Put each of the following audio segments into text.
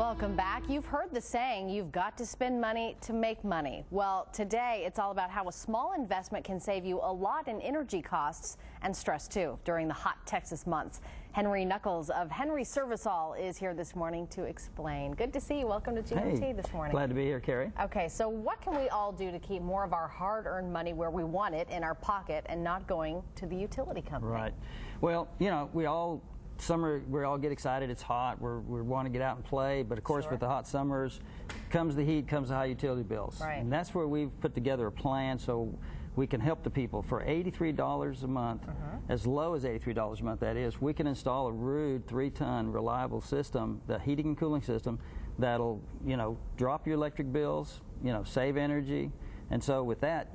Welcome back. You've heard the saying, you've got to spend money to make money. Well, today it's all about how a small investment can save you a lot in energy costs and stress too during the hot Texas months. Henry Knuckles of Henry Service-All is here this morning to explain. Good to see you. Welcome to GMT this morning. Glad to be here, Carrie. Okay, so what can we all do to keep more of our hard-earned money where we want it in our pocket and not going to the utility company? Right. Well, you know, summer, we all get excited. It's hot. We want to get out and play. But, of course, with the hot summers comes the heat, comes the high utility bills. Right. And that's where we've put together a plan so we can help the people. For $83 a month, as low as $83 a month, that is, we can install a Ruud 3-ton reliable system, the heating and cooling system, that'll, you know, drop your electric bills, you know, save energy. And so with that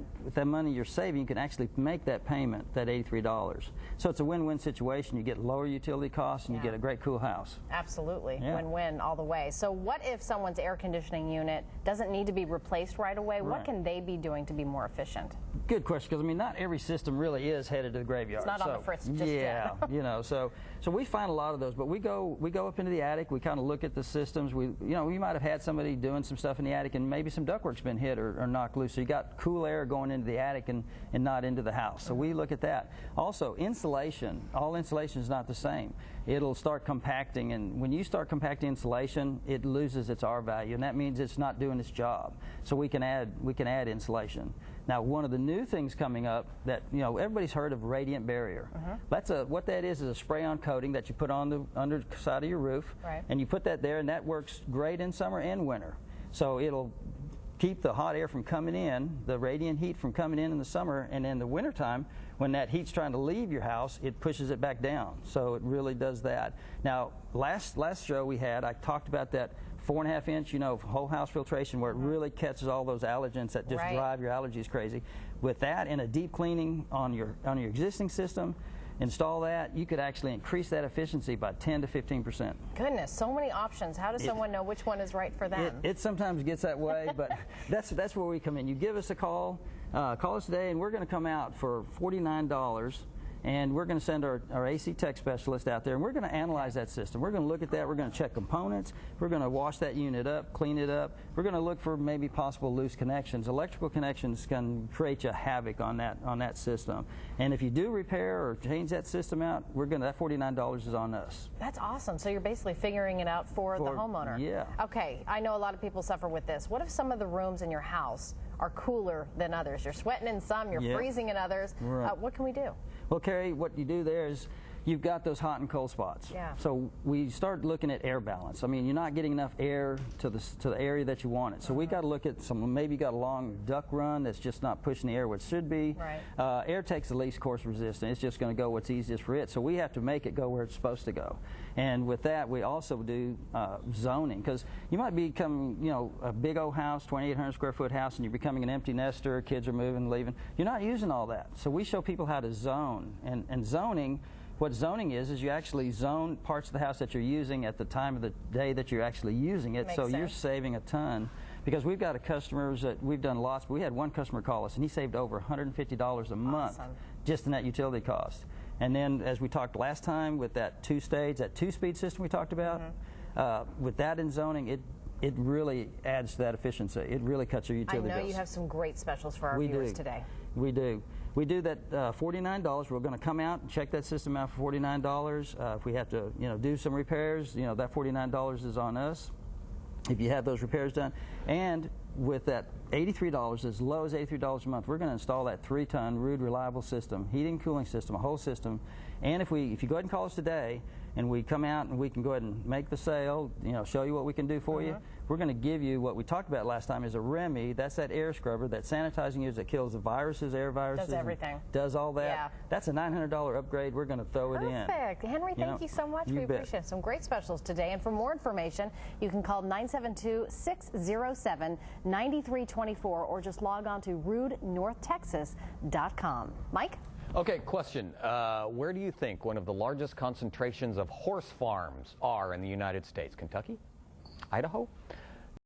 money you're saving, you can actually make that payment, that $83. So it's a win-win situation. You get lower utility costs and you get a great cool house. Absolutely. Win-win all the way. So what if someone's air conditioning unit doesn't need to be replaced right away? What can they be doing to be more efficient? Good question, because I mean, not every system really is headed to the graveyard. It's not on the fritz just yet. You know, so we find a lot of those, but we go up into the attic. We kind of look at the systems. We might have had somebody doing some stuff in the attic, and maybe some ductwork's been hit or knocked loose. So you got cool air going into the attic and not into the house. So we look at that. Also, insulation. All insulation is not the same. It'll start compacting, and when you start compacting insulation, it loses its R value, and that means it's not doing its job. So we can add insulation. Now, one of the new things coming up that, you know, everybody's heard of radiant barrier. What that is a spray-on coating that you put on the underside of your roof, and you put that there, and that works great in summer and winter. So it'll keep the hot air from coming in, the radiant heat from coming in the summer, and in the wintertime, when that heat's trying to leave your house, it pushes it back down. So it really does that. Now, last show we had, I talked about that 4.5-inch, you know, whole house filtration where it really catches all those allergens that just drive your allergies crazy. With that and a deep cleaning on your existing system, install that, you could actually increase that efficiency by 10 to 15%. Goodness, so many options. How does someone know which one is right for them? It sometimes gets that way, but that's where we come in. You give us a call, call us today, and we're going to come out for $49. And we're going to send our AC tech specialist out there, and we're going to analyze that system. We're going to look at that. We're going to check components. We're going to wash that unit up, clean it up. We're going to look for maybe possible loose connections. Electrical connections can create you havoc on that system. And if you do repair or change that system out, that $49 is on us. That's awesome. So you're basically figuring it out for the homeowner. Yeah. Okay, I know a lot of people suffer with this. What if some of the rooms in your house are cooler than others? You're sweating in some, you're freezing in others. What can we do? Well, Carrie, what you do there is you've got those hot and cold spots. So we start looking at air balance. I mean, you're not getting enough air to the area that you want it. So we got to look at maybe you got a long duct run that's just not pushing the air where it should be. Air takes the least course resistance. It's just going to go what's easiest for it. So we have to make it go where it's supposed to go. And with that, we also do zoning, because you might be becoming, you know, a big old house, 2,800 square foot house, and you're becoming an empty nester. Kids are moving, leaving. You're not using all that. So we show people how to zone. And zoning. What zoning is you actually zone parts of the house that you're using at the time of the day that you're actually using it. So you're saving a ton. Because we've got customers that we've done lots. But we had one customer call us, and he saved over $150 a month just in that utility cost. And then, as we talked last time, with that two-speed system we talked about, with that in zoning, it really adds to that efficiency. It really cuts your utility bills. I know you have some great specials for our viewers today. We do. We do that $49. We're going to come out and check that system out for $49. If we have to, you know, do some repairs, you know, that $49 is on us. If you have those repairs done, and with that $83, as low as $83 a month, we're going to install that 3-ton Ruud reliable system, heating and cooling system, a whole system. And if you go ahead and call us today, and we come out and we can go ahead and make the sale, you know, show you what we can do for you, we're going to give you what we talked about last time is a REME. That's that air scrubber, that sanitizing unit that kills the viruses, air viruses. Does everything. Does all that. That's a $900 upgrade. We're going to throw it in. Perfect. Henry, thank you so much. We appreciate it. Some great specials today. And for more information, you can call 972-607-9324 or just log on to RuudNorthTexas.com. Mike? Okay, question. Where do you think one of the largest concentrations of horse farms are in the United States? Kentucky? Idaho?